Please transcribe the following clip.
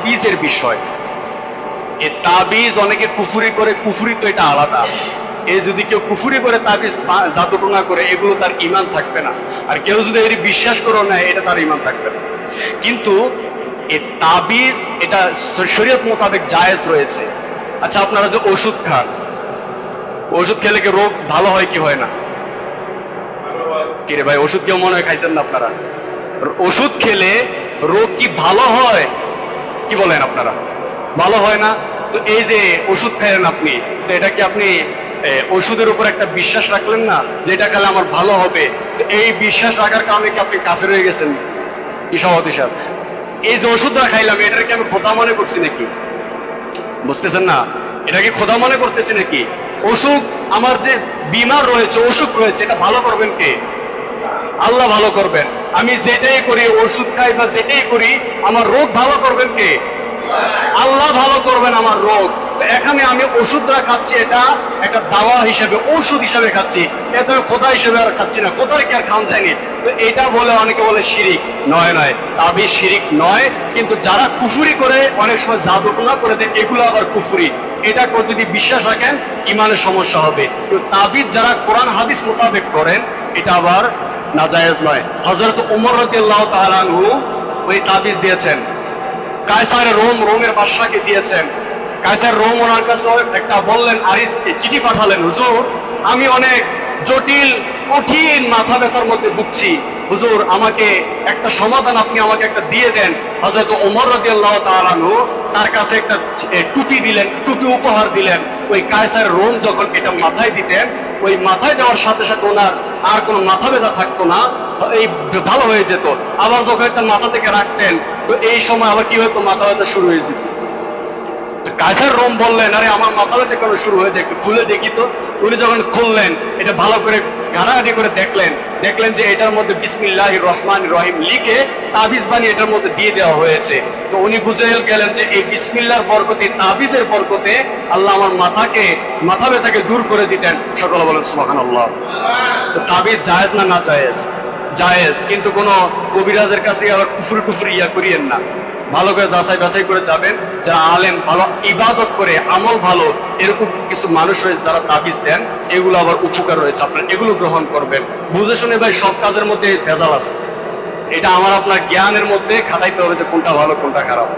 তাবিজের বিষয়। এই তাবিজ অনেকে কুফুরি করে, কুফুরি তো এটা আলাদা। এই যদি কেউ কুফুরি করে তাবিজ জাদুটোনা করে, এগুলো তার ঈমান থাকবে না। আর কেউ যদি এর বিশ্বাস করে নেয়, এটা তার ঈমান থাকবে না। কিন্তু এই তাবিজ এটা শরীয়ত মোতাবেক জায়েজ রয়েছে। আচ্ছা, আপনারা যে ওষুধ খান, ওষুধ খেলে কি রোগ ভালো হয় কি হয় না? কিরে ভাই, ওষুধ কেউ মনে হয় খাইছেন না আপনারা? ওষুধ খেলে রোগ কি ভালো হয়? কি বলেন আপনারা? ভালো হয় না। তো এই যে ওষুধ খাইলেন আপনি, তো এটা কি আপনি ওষুধের উপর একটা বিশ্বাস রাখলেন না যে এটা খেলে আমার ভালো হবে? তো এই বিশ্বাস রাখার কারণে কি আপনি কাফের হয়ে গেছেন? কি সভাপতি সাহেব, এই যে ওষুধটা খাইলাম, এটাকে কি আমি খোদা মনে করছি নাকি? বুঝতেছেন না? এটা কি খোদা মনে করতেছি নাকি? অসুখ, আমার যে বিমার রয়েছে, অসুখ রয়েছে, এটা ভালো করবেন কে? আল্লাহ ভালো করবেন। আমি যেটাই করি, ওষুধ খাই বা যেটাই করি, আমার রোগ ভালো করবেন কে? আল্লাহ ভালো করবেন আমার রোগ। তো এখানে আমি ওষুধটা খাচ্ছি, এটা একটা দাওয়া হিসেবে, ওষুধ হিসেবে খাচ্ছি, এটা আমি খোদা হিসেবে আর খাচ্ছি না। খোদার কি আর খাওয়ান যায়নি? তো এটা বলে অনেকে বলে শিরিক। নয় নয়, তাবিজ শিরিক নয়। কিন্তু যারা কুফুরি করে, অনেক সময় জাদুটোনা করে দেয়, এগুলো আবার কুফুরি। এটা যদি বিশ্বাস রাখেন, ইমানের সমস্যা হবে। কিন্তু তাবিজ যারা কোরআন হাদিস মোতাবেক করেন, এটা আবার নাজায়েজ নয়। হযরত ওমর রাদিয়াল্লাহু তাআলা আনহু ওই তাবিজ দিয়েছেন, কায়সার রোমের বাদশাকে দিয়েছেন। কায়সার রোম ওনার কাছে একটা বললেন, আরিস চিঠি পাঠালেন, হুজুর আমি অনেক জটিল কঠিন মাথা ব্যথার মধ্যে ভুগছি, হুজুর আমাকে একটা সমাধান আপনি আমাকে একটা দিয়ে দেন। হযরত ওমর রাদিয়াল্লাহু তাআলা আনহু তার কাছে একটা টুপি দিলেন, টুপি উপহার দিলেন। ওই কায়সার রোম যখন এটা মাথায় দিতেন, ওই মাথায় দেওয়ার সাথে সাথে ওনার আর কোনো মাথা ব্যথা থাকতো না, এই ভালো হয়ে যেত। আবার যখন একটা মাথা থেকে রাখতেন, তো এই সময় আবার কি হতো, মাথা ব্যথা শুরু হয়ে যেত। কায়সার রোম বললেন, আরে আমার মাথা ব্যথা কেন শুরু হয়েছে, একটু খুলে দেখি তো। উনি যখন খুললেন, এটা ভালো করে ঘাটাঘাটি করে দেখলেন যে এটার মধ্যে বিসমিল্লাহির রহমানির রহিম লিখে তাবিজ বানিয়ে এটার মধ্যে দিয়ে দেওয়া হয়েছে। তো উনি বুঝে গেলেন যে এই বিসমিল্লাহর বরকতে, তাবিজের বরকতে আল্লাহ আমার মাথা ব্যথাকে দূর করে দিতেন। সকলে বলেন সুবহানাল্লাহ। তো তাবিজ জায়েজ না না জায়েজ? জায়েজ। কিন্তু কোন কবিরাজের কাছে আবার কুফরি ইয়া করিয়েন না। ভালো করে যাচাই বাছাই করে যাবেন। যারা আলেম, ভালো ইবাদত করে, আমল ভালো, এরকম কিছু মানুষ রয়েছে যারা তাবিজ দেন, এগুলো আবার উপকার রয়েছে, আপনার এগুলো গ্রহণ করবেন। বুঝে শুনে ভাই, সব কাজের মধ্যে ভেজাল আছে। এটা আমার আপনার জ্ঞানের মধ্যে খাটাইতে হবে যে কোনটা ভালো কোনটা খারাপ।